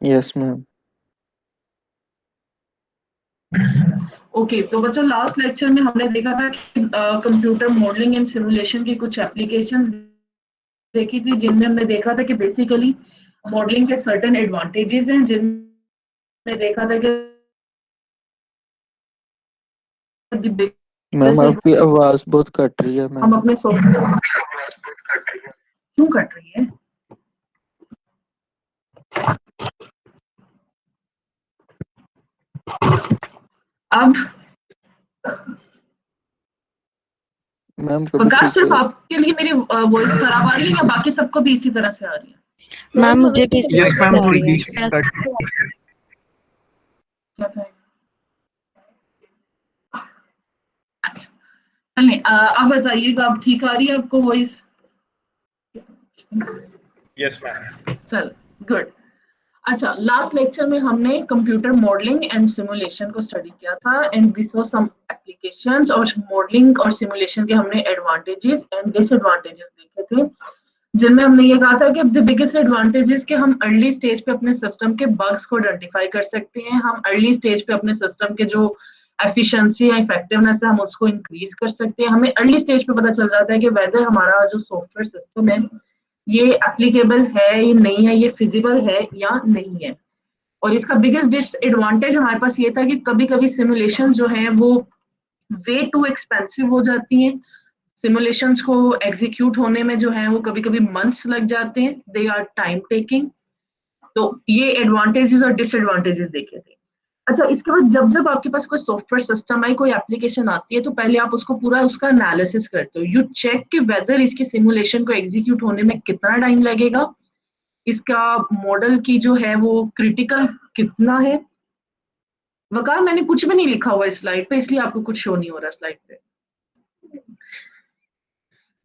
Yes ma'am. Okay, तो बच्चों last lecture में हमने देखा था कि कंप्यूटर मॉडलिंग एंड सिमुलेशन की कुछ एप्लीकेशंस देखी थी, जिनमें हमने देखा था कि बेसिकली मॉडलिंग के सर्टेन एडवांटेजेस हैं, जिनमें देखा था कि मैम आपकी आवाज बहुत कट रही है हम मैम। अपने सॉफ्टवेयर क्यों कट रही है? अब मैम कभी वकार ठीक सिर्फ है। आपके लिए मेरी वॉइस खराब आ रही है या बाकी सबको भी इसी तरह से आ रही है? मैम मुझे भी इसी यस तरह मैम, से आ थोड़ी रही है। बीच में कट। अच्छा, चलिए आप बताइएगा, अब ठीक आ रही है आपको वॉइस? Yes ma'am. चल, गुड। अच्छा, लास्ट लेक्चर में हमने कंप्यूटर मॉडलिंग एंड सिमुलेशन को स्टडी किया था and we saw some applications, और मॉडलिंग और सिमुलेशन के हमने एडवांटेजेस एंड डिसएडवांटेजेस देखे थे, जिनमें हमने ये कहा था कि द बिगेस्ट एडवांटेजेस कि हम अर्ली स्टेज पे अपने सिस्टम के बग्स को आइडेंटिफाई कर सकते हैं, हम अर्ली स्टेज पे अपने सिस्टम के जो एफिशिएंसी या इफेक्टिवनेस है हम उसको इंक्रीज कर सकते हैं। हमें अर्ली स्टेज पे पता चल जाता है कि वेदर हमारा जो सॉफ्टवेयर सिस्टम है ये एप्लीकेबल है, ये नहीं है, ये फिजिबल है या नहीं है। और इसका बिगेस्ट डिसएडवांटेज हमारे पास ये था कि कभी कभी सिमुलेशन जो है वो वे टू एक्सपेंसिव हो जाती हैं, सिमुलेशंस को एग्जीक्यूट होने में जो है वो कभी कभी मंथ्स लग जाते हैं, दे आर टाइम टेकिंग। तो ये एडवांटेजेस और डिसएडवांटेजेस देखे थे। अच्छा, इसके बाद जब जब आपके पास कोई सॉफ्टवेयर सिस्टम है, कोई एप्लीकेशन आती है, तो पहले आप उसको पूरा उसका एनालिसिस करते हो, यू चेक कि वेदर इसकी सिमुलेशन को एग्जीक्यूट होने में कितना टाइम लगेगा, इसका मॉडल की जो है वो क्रिटिकल कितना है। वकार मैंने कुछ भी नहीं लिखा हुआ इस स्लाइड पे, इसलिए आपको कुछ शो नहीं हो रहा स्लाइड पे।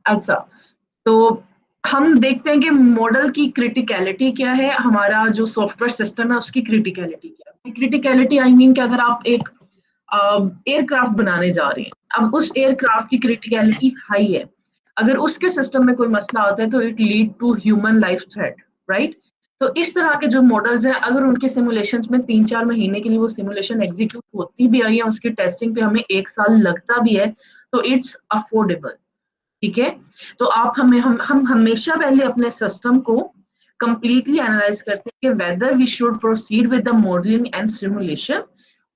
अच्छा, तो हम देखते हैं कि मॉडल की क्रिटिकलिटी क्या है, हमारा जो सॉफ्टवेयर सिस्टम है उसकी क्रिटिकलिटी क्या है। क्रिटिकलिटी आई मीन कि अगर आप एक एयरक्राफ्ट बनाने जा रहे हैं, अब उस एयरक्राफ्ट की क्रिटिकलिटी हाई है, अगर उसके सिस्टम में कोई मसला आता है तो it lead to human life threat, right? तो इस तरह के जो मॉडल्स हैं, अगर उनके सिमुलेशन में 3-4 महीने के लिए वो सिमुलेशन एग्जीक्यूट होती भी है या उसकी टेस्टिंग पे हमें 1 साल लगता भी है, तो इट्स अफोर्डेबल। ठीक है, तो आप हम हमेशा पहले अपने सिस्टम को कंप्लीटली एनालाइज करते हैं कि whether we should proceed with the modelling and simulation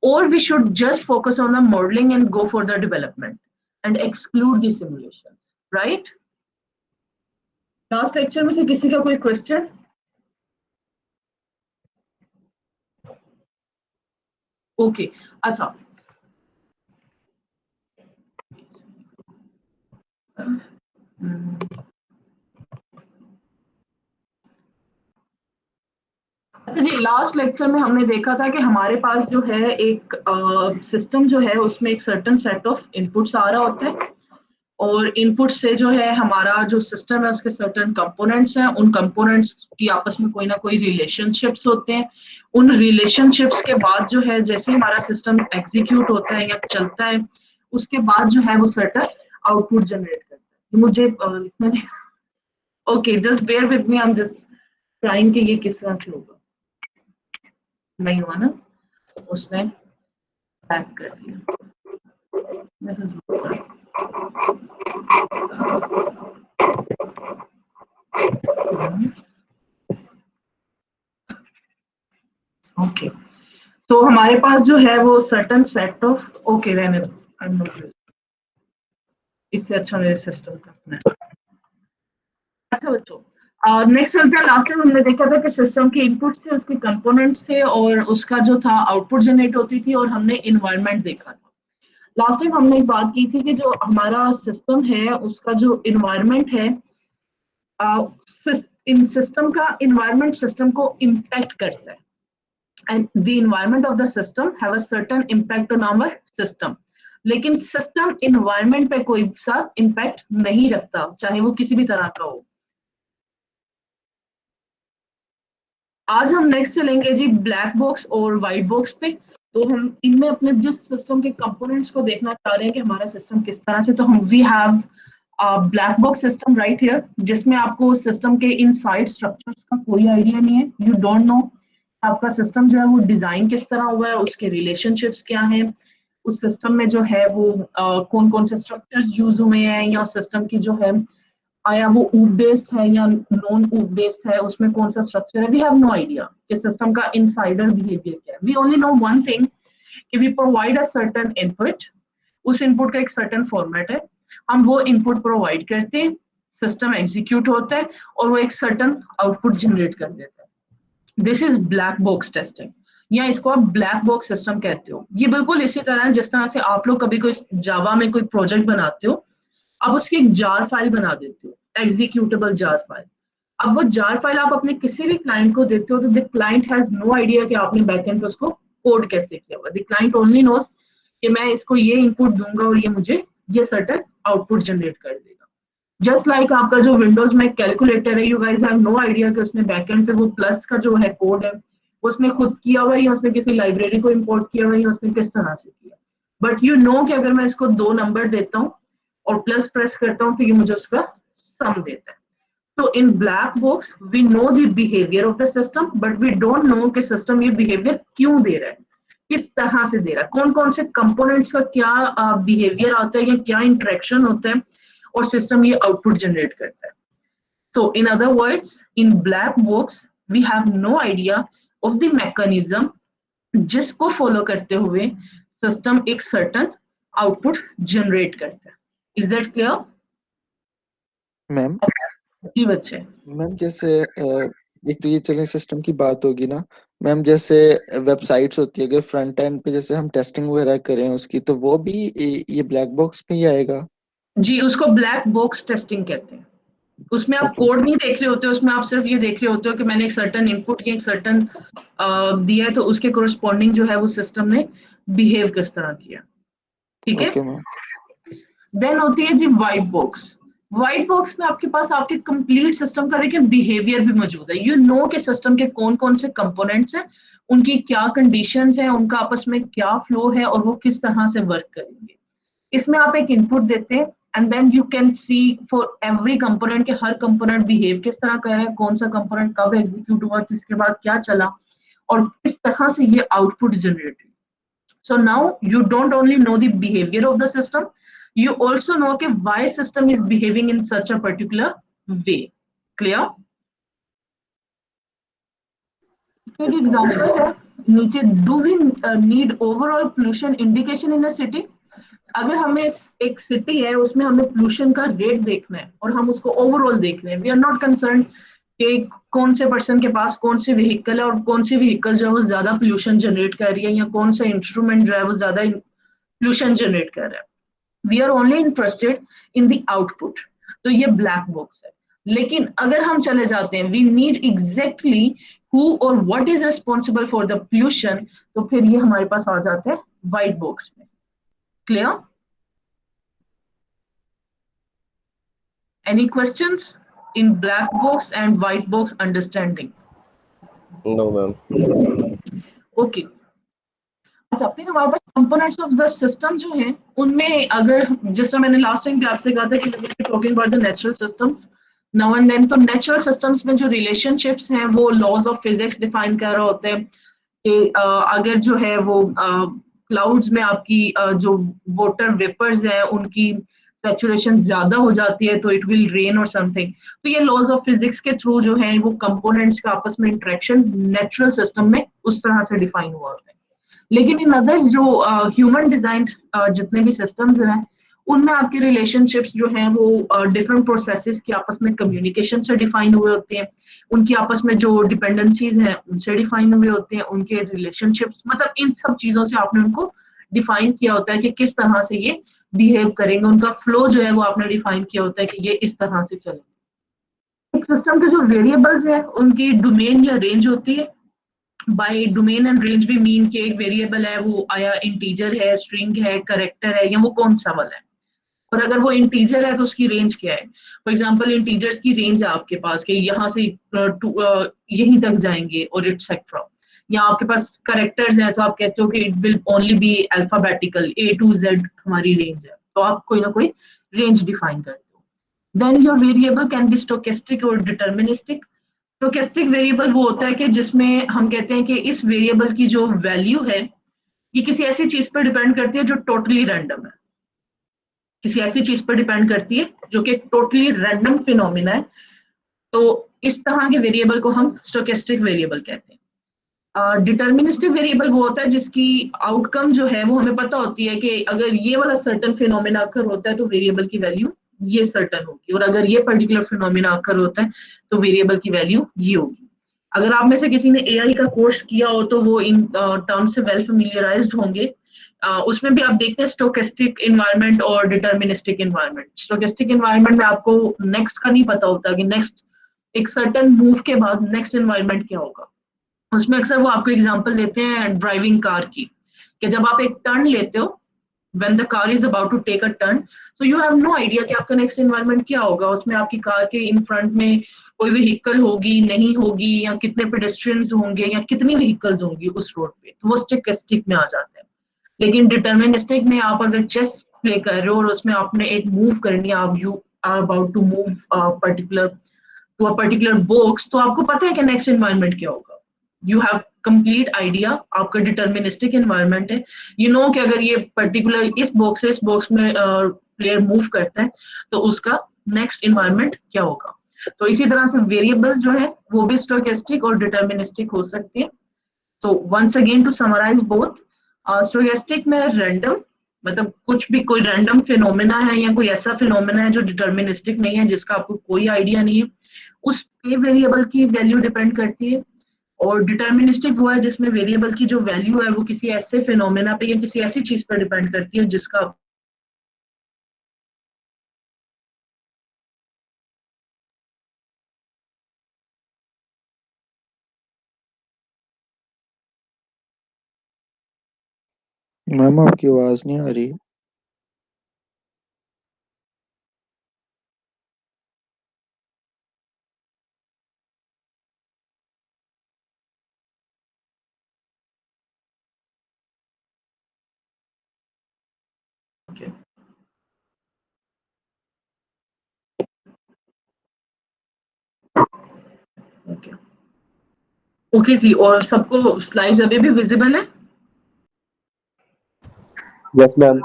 or we should just focus on the modeling and go for the development and exclude the simulations, right? Last lecture में से किसी का कोई question? Okay, अच्छा, जी last lecture में हमने देखा था कि हमारे पास जो है एक सिस्टम जो है उसमें एक सर्टेन सेट ऑफ इनपुट्स आ रहा होता है, और इनपुट से जो है हमारा जो सिस्टम है उसके सर्टेन कंपोनेंट्स हैं, उन कंपोनेंट्स की आपस में कोई ना कोई रिलेशनशिप्स होते हैं। उन रिलेशनशिप्स के बाद जो है जैसे हमारा सिस्टम एग्जीक्यूट होता है या चलता है, उसके बाद जो है वो सर्टेन आउटपुट जनरेट करता है। मुझे लिखना नहीं। Okay, just bear with me, I am just trying कि ये किस तरह से होगा। नहीं हुआ ना, उसने पैक कर दिया। ओके, तो हमारे पास जो है वो सर्टन सेट ऑफ, ओके रहने दो, इससे अच्छा मेरे सिस्टम का अपना है। अच्छा बच्चों, नेक्स्ट चलते हैं। लास्ट टाइम हमने देखा था कि सिस्टम के इनपुट्स थे, उसके कंपोनेंट्स थे, और उसका जो था आउटपुट जनरेट होती थी, और हमने इन्वायरमेंट देखा था। लास्ट टाइम हमने एक बात की थी कि जो हमारा सिस्टम है उसका जो इन्वायरमेंट है, इन सिस्टम का इन्वायरमेंट सिस्टम को इम्पैक्ट करता है, and the environment of the system have a certain impact on our system, लेकिन सिस्टम इन्वायरमेंट पे कोई सा इम्पैक्ट नहीं रखता, चाहे वो किसी भी तरह का हो। आज हम नेक्स्ट चलेंगे जी ब्लैक बॉक्स और व्हाइट बॉक्स पे। तो हम इनमें अपने जिस सिस्टम के कंपोनेंट्स को देखना चाह रहे हैं कि हमारा सिस्टम किस तरह से, तो हम we have black box system right here, जिसमें आपको सिस्टम के इनसाइड स्ट्रक्चर्स का कोई आइडिया नहीं है, यू डोंट नो आपका सिस्टम जो है वो डिजाइन किस तरह हुआ है, उसके रिलेशनशिप्स क्या हैं, उस सिस्टम में जो है वो कौन कौन से स्ट्रक्चर्स यूज हुए हैं, या सिस्टम की जो है आया वो ऊप बेस्ड है या नॉन ऊप बेस्ड है, उसमें कौन सा स्ट्रक्चर है। वी हैव नो आइडिया कि सिस्टम का इनसाइडर बिहेवियर क्या है। We only know one thing कि we provide a certain input, उस इनपुट का एक सर्टेन फॉर्मेट है, हम वो इनपुट प्रोवाइड करते हैं, सिस्टम एग्जीक्यूट होता है और वो एक सर्टेन आउटपुट जनरेट कर देता है। This is black box testing, या इसको आप ब्लैक बॉक्स सिस्टम कहते हो। ये बिल्कुल इसी तरह है जिस तरह से आप लोग कभी कोई जावा में कोई प्रोजेक्ट बनाते हो, आप उसकी एक जार फाइल बना देते हो, एग्जीक्यूटेबल जार फाइल। अब वो जार फाइल आप अपने किसी भी क्लाइंट को देते हो तो the client has no idea कि आपने बैकएंड पे उसको कोड कैसे किया हुआ। द क्लाइंट ओनली नोस कि मैं इसको ये इनपुट दूंगा और ये मुझे ये सर्टेन आउटपुट जनरेट कर देगा। जस्ट लाइक आपका जो विंडोज में कैलकुलेटर है, you guys have no idea कि उसने बैकएंड पे वो प्लस का जो है कोड है उसने खुद किया हुआ है या उसने किसी लाइब्रेरी को इंपोर्ट किया हुआ है या उसने किस तरह से किया। बट यू नो कि अगर मैं इसको 2 नंबर देता हूँ और प्लस प्रेस करता हूँ तो ये मुझे उसका सम देता है। तो in black box we know the behaviour of the system, but we don't know कि सिस्टम ये बिहेवियर क्यों दे रहा है, किस तरह से दे रहा है, कौन कौन से कंपोनेंट्स का क्या बिहेवियर आता है या क्या इंटरेक्शन होता है, और सिस्टम ये आउटपुट जनरेट करता है। So in other words, in black box we have no idea of the mechanism जिसको फॉलो करते हुए सिस्टम एक सर्टन आउटपुट जनरेट करता है। Is that clear? Ma'am ji बच्चे। मैम जैसे एक तो ये चलिए सिस्टम की बात होगी ना मैम, जैसे वेबसाइट्स होती है, अगर फ्रंट एंड पे जैसे हम टेस्टिंग वगैरह करें उसकी, तो वो भी ये ब्लैक बॉक्स में ही आएगा? जी, उसको ब्लैक बॉक्स टेस्टिंग कहते हैं। उसमें आप ओके। कोड नहीं देख रहे होते, उसमें आप सिर्फ ये देख रहे होते हो कि मैंने एक सर्टन इनपुट या एक सर्टन दिया है तो उसके कोरस्पॉन्डिंग जो है वो सिस्टम ने बिहेव किस तरह किया। ठीक है। Okay ma'am. देन होती है जी व्हाइट बॉक्स। व्हाइट बॉक्स में आपके पास आपके कंप्लीट सिस्टम का देखिए बिहेवियर भी मौजूद है। यू नो कि सिस्टम के कौन कौन से कंपोनेंट्स हैं, उनकी क्या कंडीशंस हैं, उनका आपस में क्या फ्लो है और वो किस तरह से वर्क करेंगे। इसमें आप एक इनपुट देते हैं and then you can see for every component के हर कंपोनेंट बिहेव किस तरह कर रहा है, कौन सा कंपोनेंट कब एग्जीक्यूट हुआ, किसके बाद क्या चला और किस तरह से ये आउटपुट जनरेट हुई। So now you don't only know the behavior of the system, you also know कि why system is behaving in such a particular way. Clear? एक एग्जांपल है नीचे, do we need overall pollution indication in a city. अगर हमें एक city है उसमें हमें पोल्यूशन का रेट देखना है और हम उसको ओवरऑल देख रहे हैं, वी आर नॉट कंसर्न कि कौन से पर्सन के पास कौन सी व्हीकल है और कौन सी व्हीकल जो है वो ज्यादा पोल्यूशन जनरेट कर रही है या कौन सा इंस्ट्रूमेंट जो है वो ज्यादा पोल्यूशन जनरेट कर रहा है। We are only interested in the output. तो ये ब्लैक बॉक्स है। लेकिन अगर हम चले जाते हैं वी नीड एग्जैक्टली हु और what is responsible for the pollution, तो फिर ये हमारे पास आ जाता है व्हाइट बॉक्स में। Clear? Any questions in black box and white box understanding? No, ma'am. Okay. अच्छा, फिर हमारे पास कंपोनेंट्स ऑफ द सिस्टम जो हैं उनमें अगर जैसा मैंने लास्ट टाइम भी आपसे कहा था कि talking about the natural systems now and then, तो नेचुरल सिस्टम्स में जो रिलेशनशिप्स हैं वो लॉज ऑफ फिजिक्स डिफाइन कर रहे होते हैं कि अगर जो है वो क्लाउड्स में आपकी जो वाटर वेपर्स हैं उनकी सैचुरेशन ज्यादा हो जाती है तो इट विल रेन और समथिंग। तो ये लॉज ऑफ फिजिक्स के थ्रू जो है वो कंपोनेंट्स का आपस में इंटरेक्शन नेचुरल सिस्टम में उस तरह से डिफाइन हुआ होता है। लेकिन इन अदर्स जो ह्यूमन डिजाइन जितने भी सिस्टम्स हैं उनमें आपके रिलेशनशिप्स जो हैं वो डिफरेंट प्रोसेसेस की आपस में कम्युनिकेशन से डिफाइन हुए होते हैं, उनकी आपस में जो डिपेंडेंसीज हैं उनसे डिफाइन हुए होते हैं, उनके रिलेशनशिप्स, मतलब इन सब चीजों से आपने उनको डिफाइन किया होता है कि किस तरह से ये बिहेव करेंगे, उनका फ्लो जो है वो आपने डिफाइन किया होता है कि ये इस तरह से चलेगा। एक सिस्टम के जो वेरिएबल्स हैं उनकी डोमेन या रेंज होती है। बाय डोमेन एंड रेंज भी मीन कि एक वेरिएबल है वो आया इंटीजर है, स्ट्रिंग है, करेक्टर है, या वो कौन सा वाला है। और अगर वो इंटीजर है तो उसकी रेंज क्या है। फॉर एग्जांपल इंटीजर्स की रेंज है आपके पास कि यहाँ से यहीं तक जाएंगे और एक्सेट्रा। या आपके पास करेक्टर्स हैं तो आप कहते हो कि it will only be alphabetical A to Z हमारी रेंज है, तो आप कोई ना कोई रेंज डिफाइन करते हो। Then your variable can be stochastic और डिटर्मिनिस्टिक। स्टोकेस्टिक वेरिएबल वो होता है कि जिसमें हम कहते हैं कि इस वेरिएबल की जो वैल्यू है ये किसी ऐसी चीज पर डिपेंड करती है जो टोटली रैंडम है, किसी ऐसी चीज पर डिपेंड करती है जो कि टोटली रैंडम फिनोमिना है। तो इस तरह के वेरिएबल को हम स्टोकेस्टिक वेरिएबल कहते हैं। डिटर्मिनिस्टिक वेरिएबल वो होता है जिसकी आउटकम जो है वो हमें पता होती है कि अगर ये वाला सर्टन फिनोमिना अकर होता है तो वेरिएबल की वैल्यू ये सर्टन होगी, और अगर ये पर्टिकुलर फिनोमिना अकर होता है तो वेरिएबल की वैल्यू ये होगी। अगर आप में से किसी ने एआई का कोर्स किया हो तो वो इन टर्म्स से वेल फेमिलियराइज्ड होंगे। उसमें भी आप देखते हैं स्टोकेस्टिक इन्वायरमेंट और डिटर्मिनिस्टिक इन्वायरमेंट। स्टोकेस्टिक इन्वायरमेंट में आपको नेक्स्ट का नहीं पता होता कि नेक्स्ट एक सर्टन मूव के बाद नेक्स्ट इन्वायरमेंट क्या होगा। उसमें अक्सर वो आपको एग्जांपल देते हैं ड्राइविंग कार की, कि जब आप एक टर्न लेते हो, when the car is about to take a turn, so you have no idea कि आपका नेक्स्ट एनवायरनमेंट क्या होगा। उसमें आपकी कार के इन फ्रंट में कोई व्हीकल होगी नहीं होगी, या कितने पेडेस्ट्रियंस होंगे, या कितनी व्हीकल्स होंगी उस रोड पे, तो वो स्टोकेस्टिक में आ जाता है। लेकिन डिटर्मिनिस्टिक में आप अगर चेस प्ले कर रहे हो और उसमें आपने एक मूव करनी है, आप you are about to move particular to a particular box, तो आपको पता है कि नेक्स्ट एनवायरनमेंट क्या होगा। यू हैव कंप्लीट आइडिया, आपका डिटर्मिनिस्टिक एनवायरनमेंट है। यू नो कि अगर ये पर्टिकुलर इस बॉक्स से इस बॉक्स में प्लेयर मूव करता है तो उसका नेक्स्ट एनवायरनमेंट क्या होगा। तो इसी तरह से वेरिएबल्स जो है वो भी स्टोकेस्टिक और डिटर्मिनिस्टिक हो सकते हैं। तो once again to summarise both, stochastic में रैंडम मतलब कुछ भी कोई रैंडम फिनोमेना है या कोई ऐसा फिनोमेना है जो डिटर्मिनिस्टिक नहीं है, जिसका आपको कोई आइडिया नहीं है, उस पे वेरिएबल की वैल्यू डिपेंड करती है। और डिटर्मिनिस्टिक वो है जिसमें वेरिएबल की जो वैल्यू है वो किसी ऐसे फिनोमेना पे या किसी ऐसी चीज पर डिपेंड करती है जिसका मैम आपकी आवाज नहीं आ रही। ओके ओके जी। और सबको स्लाइड्स अभी भी विजिबल है? Yes, ma'am.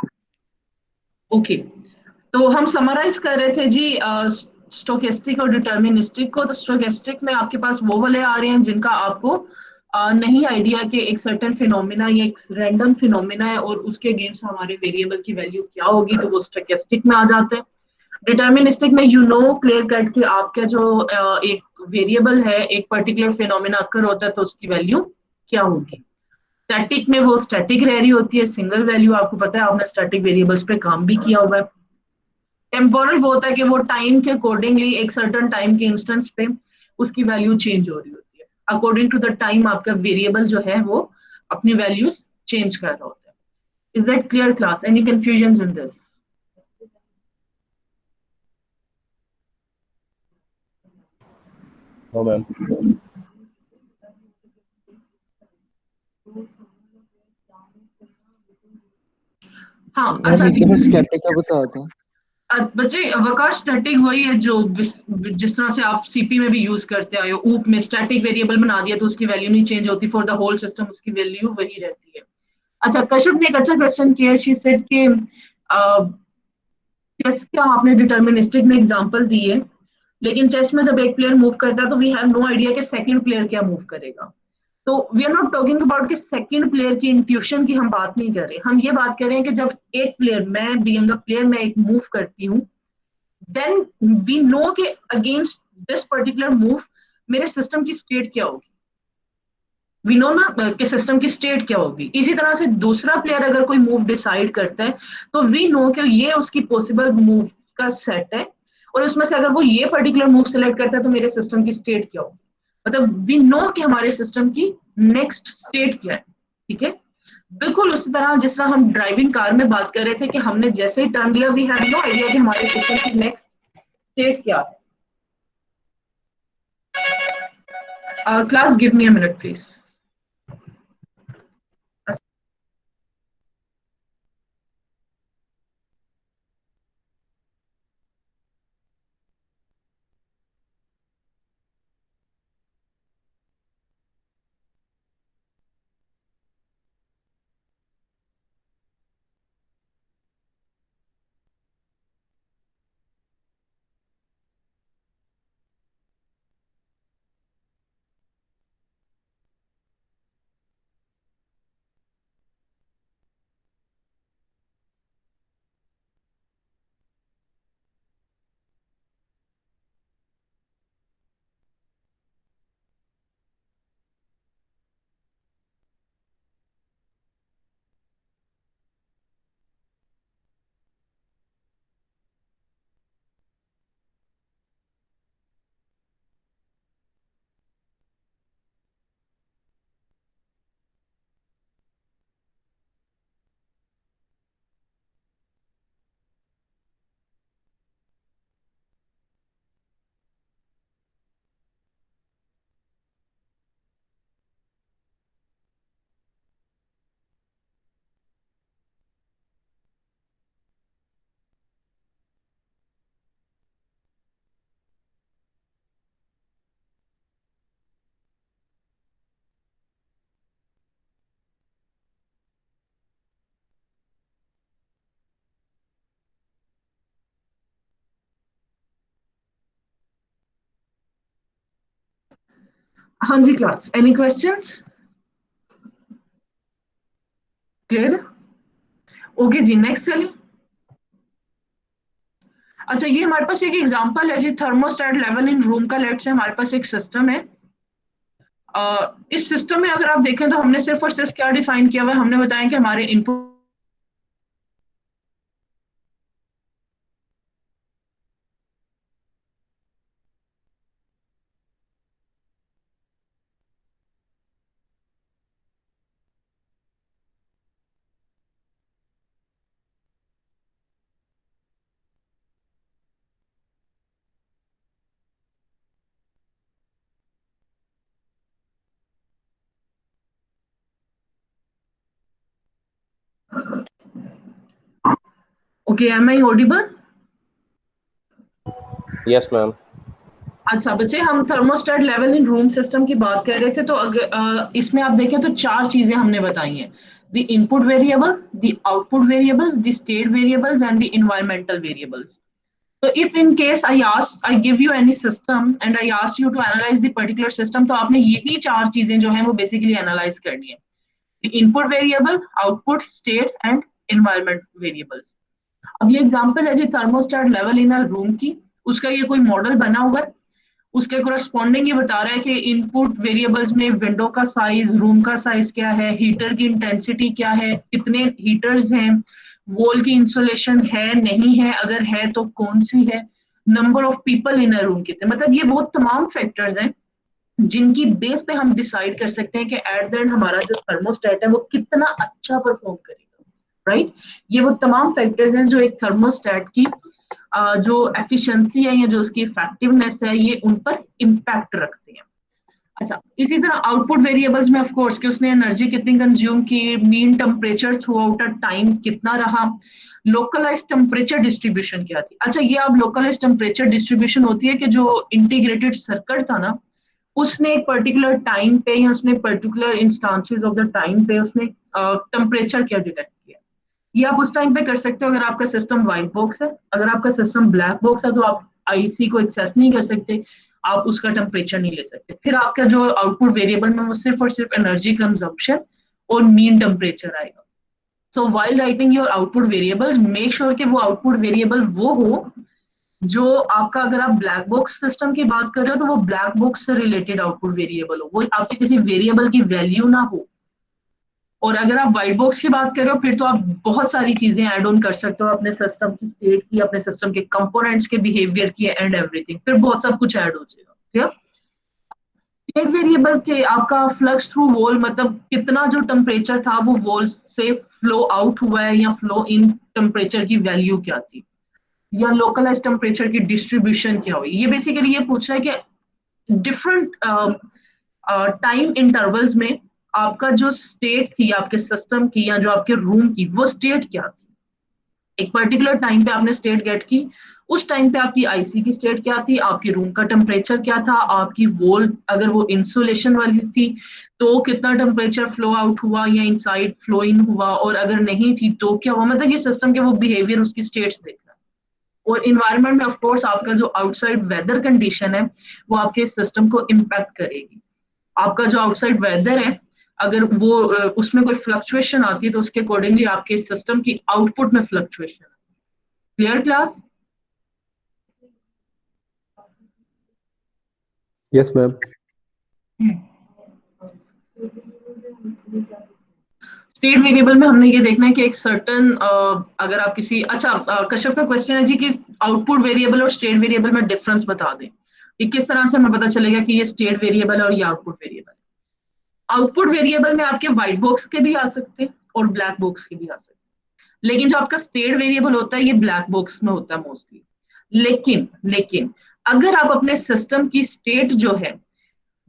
ओके, तो हम समराइज कर रहे थे जी स्टोकेस्टिक और डिटर्मिनिस्टिक को। तो स्टोकेस्टिक में आपके पास वो वाले आ रहे हैं जिनका आपको नहीं आइडिया कि एक सर्टेन फिनोमिना या एक रैंडम फिनोमिना है और उसके अगेंस्ट हमारे वेरिएबल की वैल्यू क्या होगी, तो वो स्टोकेस्टिक में आ जाते हैं। डिटर्मिनिस्टिक में यू नो क्लियर कट कि आपका जो एक वेरिएबल है एक पर्टिकुलर फिनोमिना अकर होता है तो उसकी वैल्यू क्या होगी। स्टैटिक में वो स्टैटिक रह रही होती है, सिंगल वैल्यू। आपको पता है, आपने स्टैटिक वेरिएबल्स पे काम भी किया हुआ है। टेम्पोरल वो होता है कि वो टाइम के अकॉर्डिंगली एक सर्टन टाइम के इंस्टेंस पे उसकी वैल्यू चेंज हो रही होती है। अकॉर्डिंग टू द टाइम आपका वेरिएबल जो है वो अपनी वैल्यूज चेंज कर रहा होता है। Is that clear class? Any confusion in this? No, ma'am. हाँ मैम अच्छा एक जी। दफा स्टैटिक का बता दें। बच्चे वकार स्टैटिक वही है जो जिस तरह से आप सीपी में भी यूज करते आए हो। ऊप में स्टैटिक वेरिएबल बना दिया तो उसकी वैल्यू नहीं चेंज होती, फॉर द होल सिस्टम उसकी वैल्यू वही रहती है। अच्छा, कश्यप ने एक अच्छा क्वेश्चन किया। शी सेड कि चेस का आपने डिटर्मिनिस्टिक में एग्जांपल दी है, लेकिन चेस में जब एक प्लेयर मूव करता है तो वी हैव नो आइडिया कि सेकंड प्लेयर क्या मूव करेगा। तो we are not talking about कि सेकंड प्लेयर की इंट्यूशन की हम बात नहीं कर रहे। हम ये बात कर रहे हैं कि जब एक प्लेयर, मैं बीइंग अ प्लेयर, मैं एक मूव करती हूँ, देन वी नो कि अगेंस्ट दिस पर्टिकुलर मूव मेरे सिस्टम की स्टेट क्या होगी। वी नो ना कि सिस्टम की स्टेट क्या होगी। इसी तरह से दूसरा प्लेयर अगर कोई मूव डिसाइड करता है तो वी नो कि ये उसकी पॉसिबल मूव का सेट है, और उसमें से अगर वो ये पर्टिकुलर मूव सेलेक्ट करता है तो मेरे सिस्टम की स्टेट क्या होगी। मतलब वी नो कि हमारे सिस्टम की नेक्स्ट स्टेट क्या है। ठीक है, बिल्कुल उसी तरह जिस तरह हम ड्राइविंग कार में बात कर रहे थे कि हमने जैसे ही टर्न लिया वी हैव नो आइडिया कि हमारे सिस्टम की नेक्स्ट स्टेट क्या है। Class give me a minute please. हाँ जी class, any questions? Clear? Okay जी, नेक्स्ट चलिए। अच्छा, ये हमारे पास एक एग्जांपल है जी, थर्मोस्टेट लेवल इन रूम का। लेट्स से हमारे पास एक सिस्टम है। इस सिस्टम में अगर आप देखें तो हमने सिर्फ और सिर्फ क्या डिफाइन किया हुआ है, हमने बताया कि हमारे input okay, am I audible? Yes, ma'am. अच्छा बच्चे, हम thermostat level in room system की बात कर रहे थे। तो अगर इसमें आप देखें तो चार चीजें हमने बताई हैं: the input variable, the output variables, the state variables and the environmental variables. तो if in case I give you any system and I ask you to analyse the particular system, तो आपने यही चार चीजें जो हैं वो बेसिकली एनालाइज करनी है: the input variable, output, state and environment variables. अब ये एग्जांपल है जी thermostat level in a room की। उसका ये कोई मॉडल बना हुआ है, उसके कोरस्पॉन्डिंग ये बता रहा है कि इनपुट वेरिएबल्स में विंडो का साइज, रूम का साइज क्या है, हीटर की इंटेंसिटी क्या है, कितने हीटर्स हैं, वॉल की इंसुलेशन है नहीं है, अगर है तो कौन सी है, number of people in a room कितने। मतलब ये बहुत तमाम फैक्टर्स हैं जिनकी बेस पे हम डिसाइड कर सकते हैं कि एट द एंड हमारा जो थर्मोस्टेट है वो कितना अच्छा परफॉर्म करेगा, राइट? ये वो तमाम फैक्टर्स हैं जो एक थर्मोस्टेट की जो एफिशिएंसी है या जो उसकी इफेक्टिवनेस है, ये उन पर इम्पैक्ट रखते हैं। अच्छा, इसी तरह आउटपुट वेरिएबल्स में ऑफ कोर्स कि उसने एनर्जी कितनी कंज्यूम की, mean temperature through out a time कितना रहा, लोकलाइज टेम्परेचर डिस्ट्रीब्यूशन क्या थी। अच्छा, ये आप लोकलाइज टेम्परेचर डिस्ट्रीब्यूशन होती है कि जो इंटीग्रेटेड सर्किट था ना, उसने एक पर्टिकुलर टाइम पे या उसने particular instances of the time पे उसने टेम्परेचर क्या डिटेक्ट किया। ये आप उस टाइम पे कर सकते हो अगर आपका सिस्टम व्हाइट बॉक्स है। अगर आपका सिस्टम ब्लैक बॉक्स है तो आप आईसी को एक्सेस नहीं कर सकते, आप उसका टेम्परेचर नहीं ले सकते। फिर आपका जो आउटपुट वेरिएबल में वो सिर्फ और सिर्फ एनर्जी कंजम्पशन और मीन टेम्परेचर आएगा। So while writing your output variables, make sure कि वो आउटपुट वेरिएबल वो हो जो आपका, अगर आप ब्लैक बॉक्स सिस्टम की बात कर रहे हो तो वो ब्लैक बॉक्स से रिलेटेड आउटपुट वेरिएबल हो, वो आपके किसी वेरिएबल की वैल्यू ना हो। और अगर आप व्हाइट बॉक्स की बात कर रहे हो फिर तो आप बहुत सारी चीजें ऐड ऑन कर सकते हो अपने सिस्टम की स्टेट की, अपने सिस्टम के कंपोनेंट्स के बिहेवियर की एंड एवरीथिंग, फिर बहुत सब कुछ ऐड हो जाएगा। ठीक है? स्टेट वेरिएबल के आपका फ्लक्स थ्रू वॉल, मतलब कितना जो टेम्परेचर था वो वॉल से फ्लो आउट हुआ है या फ्लो इन टेम्परेचर की वैल्यू क्या थी, या लोकलाइज टेम्परेचर की डिस्ट्रीब्यूशन क्या हुई। ये बेसिकली ये पूछ रहा है कि डिफरेंट टाइम इंटरवल्स में आपका जो स्टेट थी आपके सिस्टम की या जो आपके रूम की, वो स्टेट क्या थी। एक पर्टिकुलर टाइम पे आपने स्टेट गेट की, उस टाइम पे आपकी आईसी की स्टेट क्या थी, आपके रूम का टेम्परेचर क्या था, आपकी वॉल अगर वो इंसुलेशन वाली थी तो कितना टेम्परेचर फ्लो आउट हुआ या इनसाइड फ्लो इन हुआ, और अगर नहीं थी तो क्या हुआ। मतलब ये सिस्टम के वो बिहेवियर, उसकी स्टेट्स देखना। और इन्वायरमेंट में ऑफ कोर्स आपका जो आउटसाइड वेदर कंडीशन है वो आपके सिस्टम को इम्पैक्ट करेगी। आपका जो आउटसाइड वेदर है अगर वो उसमें कोई फ्लक्चुएशन आती है तो उसके अकॉर्डिंगली आपके सिस्टम की आउटपुट में fluctuation. Clear class? Yes, ma'am. State variable में हमने ये देखना है कि एक सर्टन अगर आप किसी, अच्छा कश्यप का क्वेश्चन है जी कि आउटपुट वेरिएबल और स्टेट वेरिएबल में डिफरेंस बता दें कि किस तरह से हमें पता चलेगा कि ये स्टेट वेरिएबल है और ये आउटपुट वेरिएबल है। आउटपुट वेरिएबल में आपके व्हाइट बॉक्स के भी आ सकते हैं और ब्लैक बॉक्स के भी आ सकते हैं, लेकिन जो आपका स्टेट वेरिएबल होता है ये ब्लैक बॉक्स में होता है मोस्टली। लेकिन लेकिन अगर आप अपने सिस्टम की स्टेट जो है,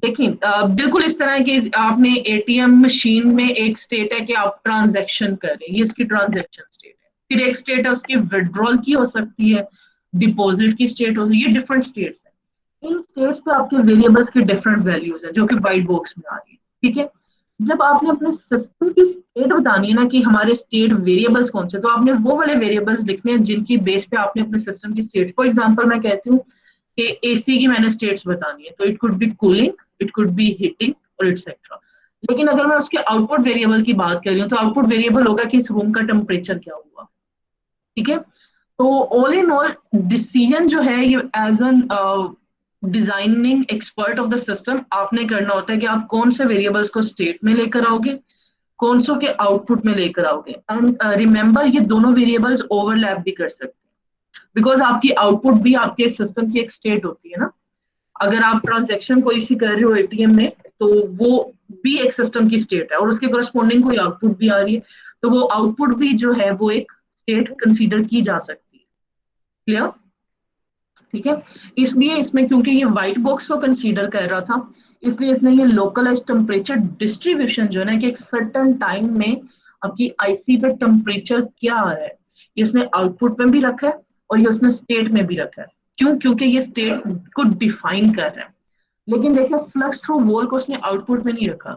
देखिए बिल्कुल इस तरह की आपने एटीएम मशीन में एक स्टेट है कि आप ट्रांजैक्शन कर रहे हैं, ये इसकी ट्रांजैक्शन स्टेट है। फिर एक स्टेट है उसकी विड्रॉल की हो सकती है, डिपॉजिट की स्टेट हो सकती है, ये डिफरेंट स्टेट्स हैं। इन स्टेट्स पे आपके वेरिएबल्स की डिफरेंट वैल्यूज है जो कि व्हाइट बॉक्स में आ रही है। ठीक है? जब आपने अपने सिस्टम की स्टेट बतानी है ना कि हमारे स्टेट वेरिएबल्स कौन से, तो आपने वो वाले वेरिएबल्स लिखने हैं जिनकी बेस पे आपने अपने सिस्टम की स्टेट, फॉर एग्जांपल मैं कहती हूँ कि एसी की मैंने स्टेट्स बतानी है, तो it could be cooling, it could be heating और एटसेट्रा। लेकिन अगर मैं उसके आउटपुट वेरिएबल की बात कर रही हूँ तो आउटपुट वेरिएबल होगा कि इस रूम का टेम्परेचर क्या हुआ। ठीक है, तो ऑल इन ऑल डिसीजन जो है ये as an designing expert of the system आपने करना होता है कि आप कौन से वेरिएबल्स को स्टेट में लेकर आओगे, कौन सो के आउटपुट में लेकर आओगे। एंड रिमेंबर ये दोनों वेरिएबल्स ओवरलैप भी कर सकते हैं, बिकॉज आपकी आउटपुट भी आपके सिस्टम की एक स्टेट होती है ना। अगर आप ट्रांजेक्शन कोई सी कर रहे हो एटीएम में तो वो भी एक सिस्टम की स्टेट है और उसके करस्पॉन्डिंग कोई आउटपुट भी आ रही है, तो वो आउटपुट भी जो है वो एक स्टेट कंसीडर की जा सकती है। क्लियर? ठीक है, इसलिए इसमें क्योंकि ये व्हाइट बॉक्स को कंसीडर कर रहा था, इसलिए इसने ये लोकलाइज टेम्परेचर डिस्ट्रीब्यूशन जो है ना कि एक सर्टन टाइम में आपकी आईसी पे टेम्परेचर क्या आ रहा है, ये इसने आउटपुट में भी रखा है और ये उसने स्टेट में भी रखा है। क्यों? क्योंकि ये स्टेट को डिफाइन कर रहा है। लेकिन देखिए फ्लक्स थ्रू वॉल को उसने आउटपुट में नहीं रखा।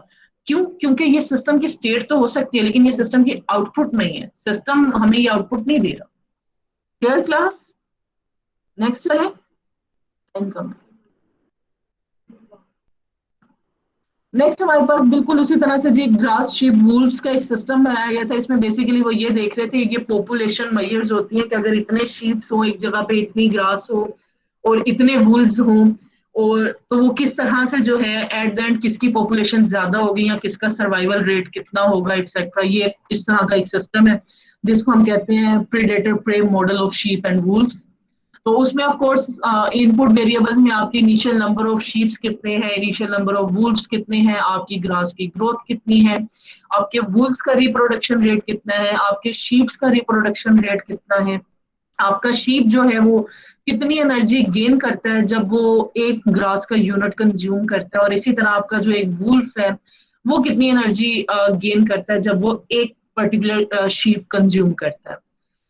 क्यों? क्योंकि ये सिस्टम की स्टेट तो हो सकती है लेकिन ये सिस्टम की आउटपुट नहीं है, सिस्टम हमें ये आउटपुट नहीं दे रहा। Clear class? नेक्स्ट है इनकम। नेक्स्ट हमारे पास बिल्कुल उसी तरह से जी ग्रास शीप वुल्व्स का एक सिस्टम बनाया गया था। इसमें बेसिकली वो ये देख रहे थे ये पॉपुलेशन मेजर्स होती है कि अगर इतने शीप्स हो एक जगह पे, इतनी ग्रास हो और इतने वुल्व्स हो, और तो वो किस तरह से जो है एट द एंड किसकी पॉपुलेशन ज्यादा होगी या किसका सर्वाइवल रेट कितना होगा एक्सेट्रा। ये इस तरह का एक सिस्टम है जिसको हम कहते हैं predator pray model of sheep and Wolves. तो उसमें ऑफ कोर्स इनपुट वेरिएबल्स में आपके इनिशियल नंबर ऑफ शीप्स कितने हैं, इनिशियल नंबर ऑफ वुल्व्स कितने हैं, आपकी ग्रास की ग्रोथ कितनी है, आपके वुल्व्स का रिप्रोडक्शन रेट कितना है, आपके शीप्स का रिप्रोडक्शन रेट कितना है, आपका शीप जो है वो कितनी एनर्जी गेन करता है जब वो एक ग्रास का यूनिट कंज्यूम करता है, और इसी तरह आपका जो एक वुल्फ है वो कितनी एनर्जी गेन करता है जब वो एक पर्टिकुलर शीप कंज्यूम करता है।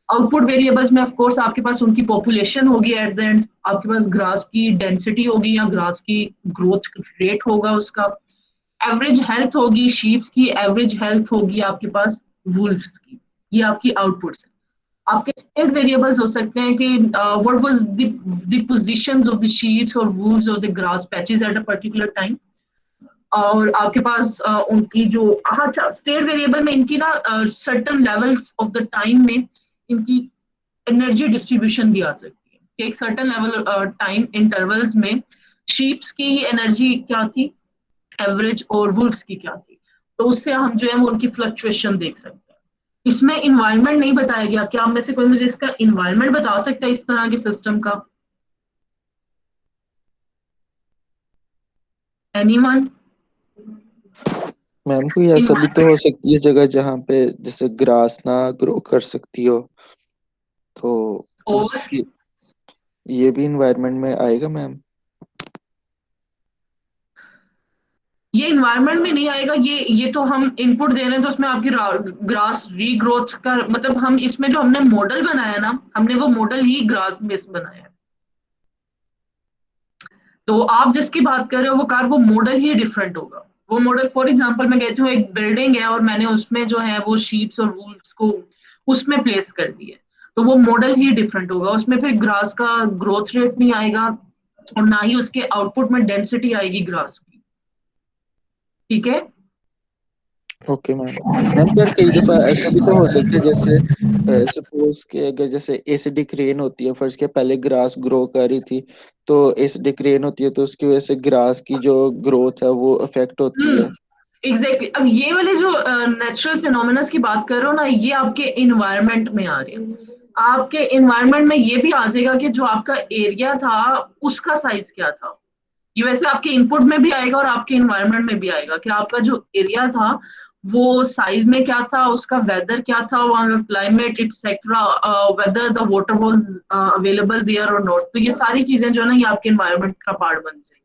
आउटपुट वेरिएबल्स में ऑफ कोर्स आपके पास उनकी पॉपुलेशन होगी एट द एंड, आपके पास ग्रास की डेंसिटी होगी या ग्रास की ग्रोथ रेट होगा उसका, एवरेज हेल्थ होगी शीप्स की, एवरेज हेल्थ होगी आपके पास वुल्फ्स की। ये आपकी आउटपुट्स है। आपके स्टेट वेरिएबल्स हो सकते हैं कि what was the positions of the sheeps और wolves of the grass patches at a particular time, और आपके पास उनकी जो अच्छा स्टेट वेरिएबल में इनकी ना certain levels of the time में इनकी एनर्जी डिस्ट्रीब्यूशन भी आ सकती है कि एक सर्टेन लेवल टाइम इंटरवल्स में शीप्स की एनर्जी क्या थी एवरेज और वुल्व्स की क्या थी, तो उससे हम जो है वो उनकी फ्लक्चुएशन देख सकते हैं। इसमें इन्वायरमेंट नहीं बताया गया, क्या आप में से कोई मुझे इसका इन्वायरमेंट बता सकता है इस तरह के सिस्टम का? एनीवन? मैम कोई ऐसा भी तो हो सकती है जगह जहाँ पे जैसे ग्रास ना ग्रो कर सकती हो, तो और उसकी ये भी इन्वायरमेंट में आएगा मैम? ये इन्वायरमेंट में नहीं आएगा, ये तो हम इनपुट दे रहे हैं तो उसमें आपकी ग्रास रीग्रोथ का मतलब हम इसमें जो हमने मॉडल बनाया ना हमने वो मॉडल ही ग्रास बेस्ड बनाया है। तो आप जिसकी बात कर रहे हो वो कार वो मॉडल ही डिफरेंट होगा। वो मॉडल फॉर एग्जांपल मैं कहती हूँ एक बिल्डिंग है और मैंने उसमें जो है वो शीप्स और वुल्व्स को उसमें प्लेस कर दिए, तो वो मॉडल ही डिफरेंट होगा। उसमें फिर ग्रास का ग्रोथ रेट नहीं आएगा और ना ही उसके आउटपुट में डेंसिटी आएगी ग्रास की। ठीक है? Okay ma'am. मैम पर कई दफा ऐसा भी तो हो सकता है जैसे सपोज कि अगर जैसे एसिडिक रेन होती है, फर्स्ट के पहले ग्रास ग्रो कर रही थी, तो एसिडिक रेन होती है तो उसकी वजह से ग्रास की जो ग्रोथ है वो अफेक्ट होती है। एग्जैक्टली अब ये वाले जो नेचुरल फिनोमिना की बात कर रहे हो ना ये आपके इन्वायरमेंट में आ रहे हैं। आपके इन्वायरमेंट में ये भी आ जाएगा कि जो आपका एरिया था उसका साइज क्या था। ये वैसे आपके इनपुट में भी आएगा और आपके इन्वायरमेंट में भी आएगा कि आपका जो एरिया था वो साइज में क्या था, उसका वेदर क्या था, वहाँ का climate etcetera, whether the water was available there और नॉट। तो ये सारी चीजें जो है ना ये आपके इन्वायरमेंट का पार्ट बन जाएंगी।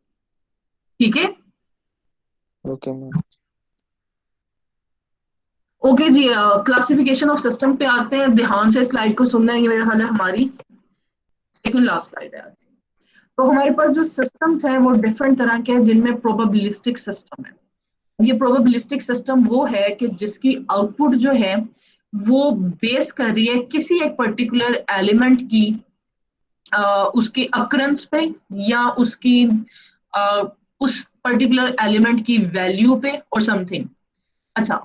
ठीक है? Okay ma'am. ओके जी, क्लासिफिकेशन ऑफ सिस्टम पे आते हैं। ध्यान से स्लाइड को सुनना है, ये मेरा ख्याल है हमारी सेकंड लास्ट स्लाइड है आज। तो हमारे पास जो सिस्टम्स हैं वो डिफरेंट तरह के हैं जिनमें प्रोबेबिलिस्टिक सिस्टम है। ये प्रोबेबिलिस्टिक सिस्टम वो है कि जिसकी आउटपुट जो है वो बेस कर रही है किसी एक पर्टिकुलर एलिमेंट की उसकी अक्रंस पे या उसकी उस पर्टिकुलर एलिमेंट की वैल्यू पे और समथिंग। अच्छा,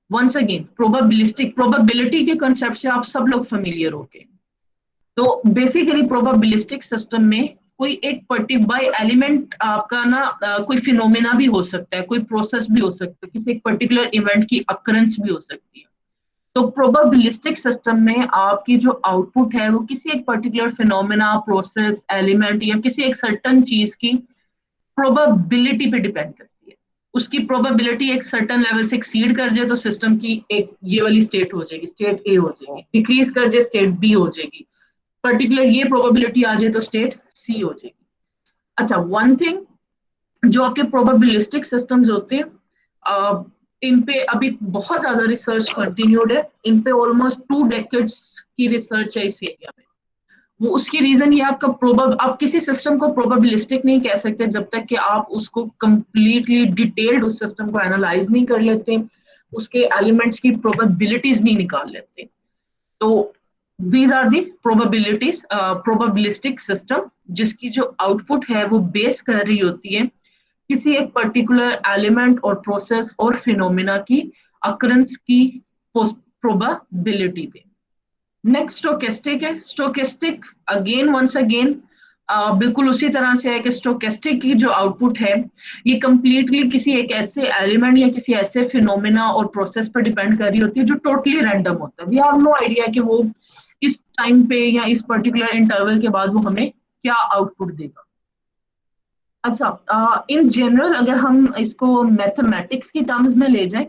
वंस अगेन प्रोबेबिलिटी के कंसेप्ट से आप सब लोग फेमिलियर होंगे। तो बेसिकली प्रोबेबिलिस्टिक सिस्टम में कोई एक पर्टिकुलर एलिमेंट आपका ना कोई फिनोमेना भी हो सकता है, कोई प्रोसेस भी हो सकता है, किसी एक पर्टिकुलर इवेंट की अकरेंस भी हो सकती है। तो प्रोबेबिलिस्टिक सिस्टम में आपकी जो आउटपुट है वो किसी एक पर्टिकुलर फिनोमेना, प्रोसेस, एलिमेंट या किसी एक सर्टन चीज की प्रोबेबिलिटी पे डिपेंड करती है। उसकी प्रोबेबिलिटी एक सर्टन लेवल से एक्सीड कर जाए तो सिस्टम की एक ये वाली स्टेट हो जाएगी, स्टेट ए हो जाएगी, डिक्रीज कर जाए स्टेट बी हो जाएगी, पर्टिकुलर ये प्रोबेबिलिटी आ जाए तो स्टेट सी हो जाएगी। अच्छा, वन थिंग, जो आपके प्रोबेबिलिस्टिक सिस्टम्स होते हैं इन पे अभी बहुत ज्यादा रिसर्च कंटिन्यूड है, इन पे ऑलमोस्ट 2 डेकेड्स की रिसर्च है इस एरिया में। वो उसकी रीजन ये आपका आप किसी सिस्टम को प्रोबेबिलिस्टिक नहीं कह सकते जब तक कि आप उसको कंप्लीटली डिटेल्ड उस सिस्टम को एनालाइज नहीं कर लेते, उसके एलिमेंट्स की प्रोबेबिलिटीज नहीं निकाल लेते। तो these are the probabilities, probabilistic system जिसकी जो आउटपुट है वो बेस कर रही होती है किसी एक पर्टिकुलर एलिमेंट और प्रोसेस और फिनोमिना की अकरेंस की प्रोबेबिलिटी पे। नेक्स्ट स्टोकेस्टिक है। स्टोकेस्टिक अगेन वंस अगेन बिल्कुल उसी तरह से है कि स्टोकेस्टिक की जो आउटपुट है ये कंप्लीटली किसी एक ऐसे एलिमेंट या किसी ऐसे फिनोमेना और प्रोसेस पर डिपेंड कर रही होती है जो टोटली रैंडम होता है। वी हैव नो आइडिया कि वो इस टाइम पे या इस पर्टिकुलर इंटरवल के बाद वो हमें क्या आउटपुट देगा। अच्छा, इन जनरल अगर हम इसको मैथमेटिक्स की टर्म्स में ले जाएं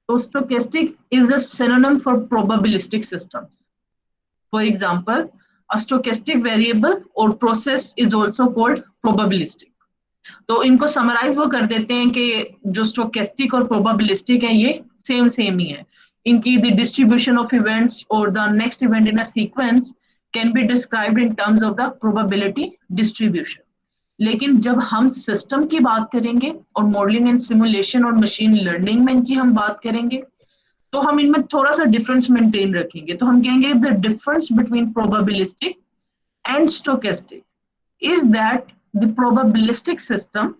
तो stochastic is a synonym for probabilistic systems. For example, a stochastic variable or process is also called probabilistic. तो इनको समराइज वो कर देते हैं कि जो स्टोकेस्टिक और प्रोबेबिलिस्टिक है ये सेम ही है। इनकी द डिस्ट्रीब्यूशन ऑफ इवेंट्स और the next event in a sequence can be described in terms of the probability distribution. लेकिन जब हम सिस्टम की बात करेंगे और मॉडलिंग एंड सिमुलेशन और मशीन लर्निंग में इनकी हम बात करेंगे तो हम इनमें थोड़ा सा डिफरेंस मेंटेन रखेंगे। तो हम कहेंगे the difference between probabilistic and stochastic is that the probabilistic system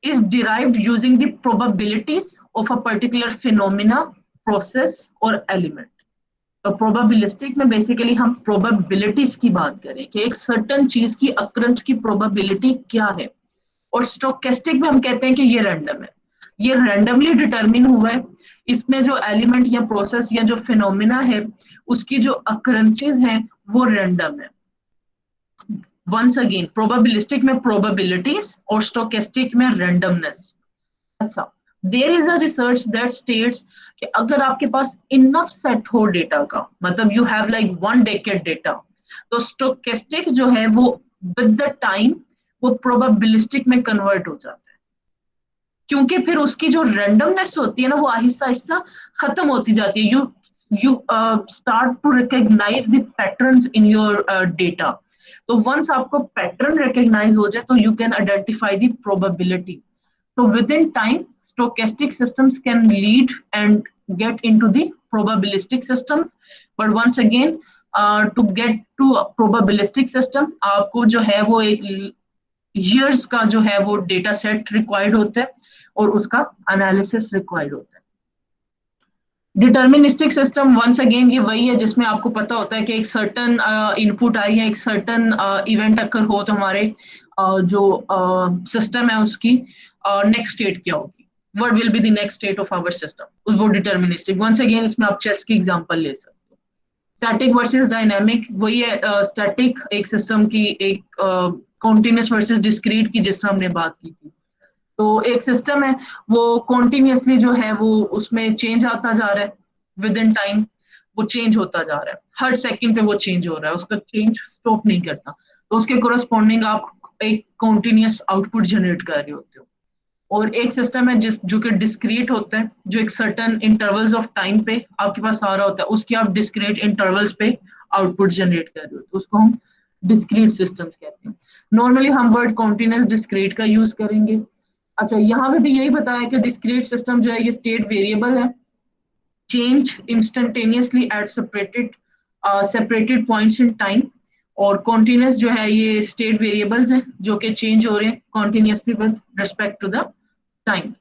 is derived using the probabilities of a particular phenomena, process or element. तो प्रोबेबिलिस्टिक में बेसिकली हम प्रोबेबिलिटीज की बात करें कि एक सर्टन चीज की अक्रंस की प्रोबेबिलिटी क्या है, और स्टोकेस्टिक में हम कहते हैं कि ये रैंडम है, ये रैंडमली डिटरमिन हुआ है, इसमें जो एलिमेंट या प्रोसेस या जो फिनोमिना है उसकी जो अक्रंसेस हैं वो रैंडम है। वंस अगेन प्रोबेबिलिस्टिक में प्रोबेबिलिटीज और स्टोकेस्टिक में रैंडमनेस। अच्छा, there is a research that states कि अगर आपके पास इनफ सेट हो डेटा का, मतलब you have like 1 decade data, तो स्टोकेस्टिक जो है वो विद द टाइम वो प्रोबेबिलिस्टिक में कन्वर्ट हो जाता है, क्योंकि फिर उसकी जो रैंडमनेस होती है ना वो आहिस्ता आहिस्ता खत्म होती जाती है। You start to recognise the patterns in your data. तो वंस आपको पैटर्न रिकॉग्नाइज हो जाए तो you can identify the probability. So within time, stochastic systems can lead and get into the probabilistic systems. But once again, to get to a probabilistic system, आपको जो है वो एक years का जो है वो data set required होता है और उसका analysis required होता है। डिटर्मिनिस्टिक सिस्टम वंस अगेन ये वही है जिसमें आपको पता होता है कि एक सर्टन इनपुट आई है, एक सर्टन इवेंट अगर हो तो हमारे जो सिस्टम है उसकी नेक्स्ट स्टेट क्या होगी, what will be the next state of our system, वो डिटर्मिनिस्टिक। वंस अगेन इसमें आप चेस की एग्जांपल ले सकते हो। स्टैटिक वर्सेस डायनामिक वही है, स्टैटिक एक सिस्टम की एक कॉन्टिन्यूस वर्सेस डिस्क्रीट की जिस हमने बात की थी। तो एक सिस्टम है वो कॉन्टिन्यूसली जो है वो उसमें चेंज आता जा रहा है, विद इन टाइम वो चेंज होता जा रहा है, हर सेकंड पे वो चेंज हो रहा है, उसका चेंज स्टॉप नहीं करता। तो उसके कोरस्पॉन्डिंग आप एक कॉन्टिन्यूस आउटपुट जनरेट कर रहे होते हो। और एक सिस्टम है जो कि डिस्क्रीट होता है, जो एक सर्टन इंटरवल्स ऑफ टाइम पे आपके पास आ रहा होता है, उसकी आप डिस्क्रीट इंटरवल्स पे आउटपुट जनरेट कर रहे होते हो, उसको हम डिस्क्रीट सिस्टम्स कहते हैं। नॉर्मली हम वर्ड कॉन्टिन्यूस डिस्क्रीट का यूज करेंगे। अच्छा, यहाँ पे भी यही बताया कि डिस्क्रीट सिस्टम जो है ये स्टेट वेरिएबल है, change instantaneously at separated points in time, और कॉन्टिन्यूस जो है ये स्टेट वेरिएबल्स हैं जो कि चेंज हो रहे हैं continuously with respect to the time.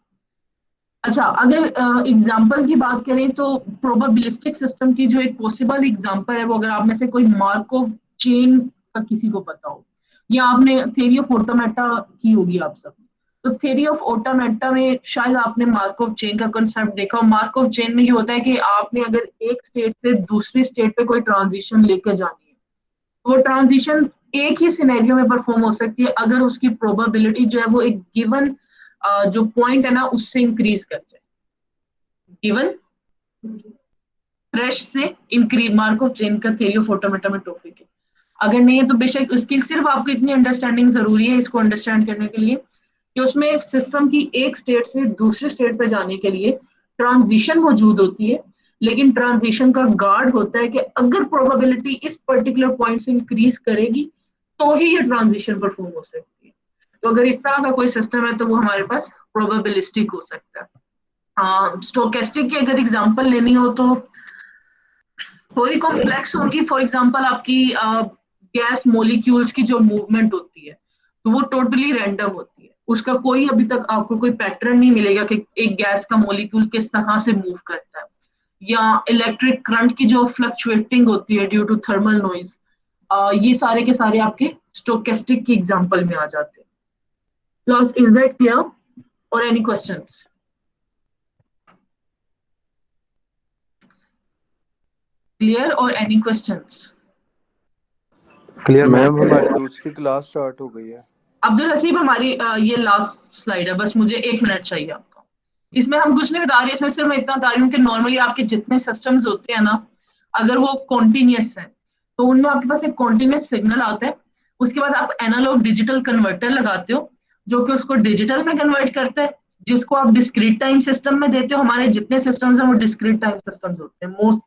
अच्छा, अगर एग्जाम्पल की बात करें तो प्रोबेबिलिस्टिक सिस्टम की जो एक पॉसिबल एग्जाम्पल है वो अगर आप में से कोई मार्कोव चेन का किसी को पता हो, या आपने थ्योरी ऑफ ऑटोमेटा की होगी आप सब, तो थ्योरी ऑफ ऑटोमेटा में शायद आपने मार्कोव चेन का कंसेप्ट देखा हो। मार्कोव चेन में ये होता है कि आपने अगर एक स्टेट से दूसरी स्टेट पे कोई ट्रांजिशन लेकर जानी है, वो ट्रांजिशन एक ही सिनेरियो में परफॉर्म हो सकती है अगर उसकी प्रोबेबिलिटी जो है वो एक गिवन जो पॉइंट है ना उससे इंक्रीज कर जाए, गिवन फ्रेश से इंक्रीज। मार्कोव चेन का थ्योरी ऑफ ऑटोमेटा में टॉपिक है, अगर नहीं है तो बेशक उसकी सिर्फ आपको इतनी अंडरस्टैंडिंग जरूरी है इसको अंडरस्टैंड करने के लिए कि उसमें सिस्टम की एक स्टेट से दूसरे स्टेट पे जाने के लिए ट्रांजिशन मौजूद होती है, लेकिन ट्रांजिशन का गार्ड होता है कि अगर प्रोबेबिलिटी इस पर्टिकुलर पॉइंट से इंक्रीज करेगी तो ही ये ट्रांजिशन परफॉर्म हो सकती है। तो अगर इस तरह का कोई सिस्टम है तो वो हमारे पास प्रोबेबिलिस्टिक हो सकता है। स्टोकेस्टिक की अगर एग्जांपल लेनी हो तो थोड़ी कॉम्प्लेक्स होगी। फॉर एग्जांपल आपकी गैस मॉलिक्यूल्स की जो मूवमेंट होती है तो वो टोटली रैंडम होती है, उसका कोई अभी तक आपको कोई पैटर्न नहीं मिलेगा कि एक गैस का मॉलिक्यूल किस तरह से मूव करता है। या इलेक्ट्रिक करंट की जो फ्लक्चुएटिंग होती है ड्यू टू थर्मल नॉइज, ये सारे के सारे आपके स्टोकेस्टिक की एग्जांपल में आ जाते हैं। क्लास, इज दैट क्लियर और एनी क्वेश्चंस? क्लियर और एनी क्वेश्चंस? क्लियर मैम हमारी दूसरी क्लास स्टार्ट हो गई है। अब्दुल हसीब, हमारी ये लास्ट स्लाइड है, बस मुझे 1 मिनट चाहिए आपका। इसमें हम कुछ नहीं बता रहे, इसमें सिर्फ मैं इतना बता रही हूँ कि नॉर्मली आपके जितने सिस्टम्स होते हैं ना, अगर वो कॉन्टिन्यूस है तो उनमें आपके पास एक कॉन्टिन्यूस सिग्नल आता है, उसके बाद आप एनालॉग डिजिटल कन्वर्टर लगाते हो जो कि उसको डिजिटल में कन्वर्ट करता है, जिसको आप डिस्क्रीट टाइम सिस्टम में देते हो। हमारे जितने सिस्टम्स हैं वो डिस्क्रीट टाइम सिस्टम्स होते हैं मोस्ट,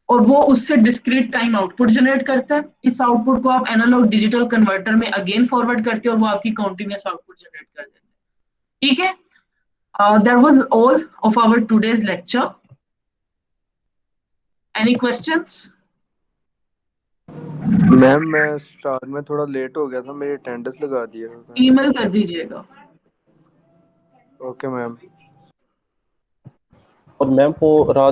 और वो उससे डिस्क्रीट टाइम आउटपुट जनरेट करता है। इस आउटपुट को आप एनालॉग डिजिटल कन्वर्टर में अगेन फॉरवर्ड करते हो और वो आपकी कॉन्टिन्यूस आउटपुट जनरेट कर देते हैं। ठीक है, that was all of our today's lecture. Any questions? Ma'am मैं स्टार्ट में थोड़ा लेट हो गया था, मेरी अटेंडेंस लगा दिया था। ईमेल कर दीजिएगा। Okay ma'am. और मैम वो रात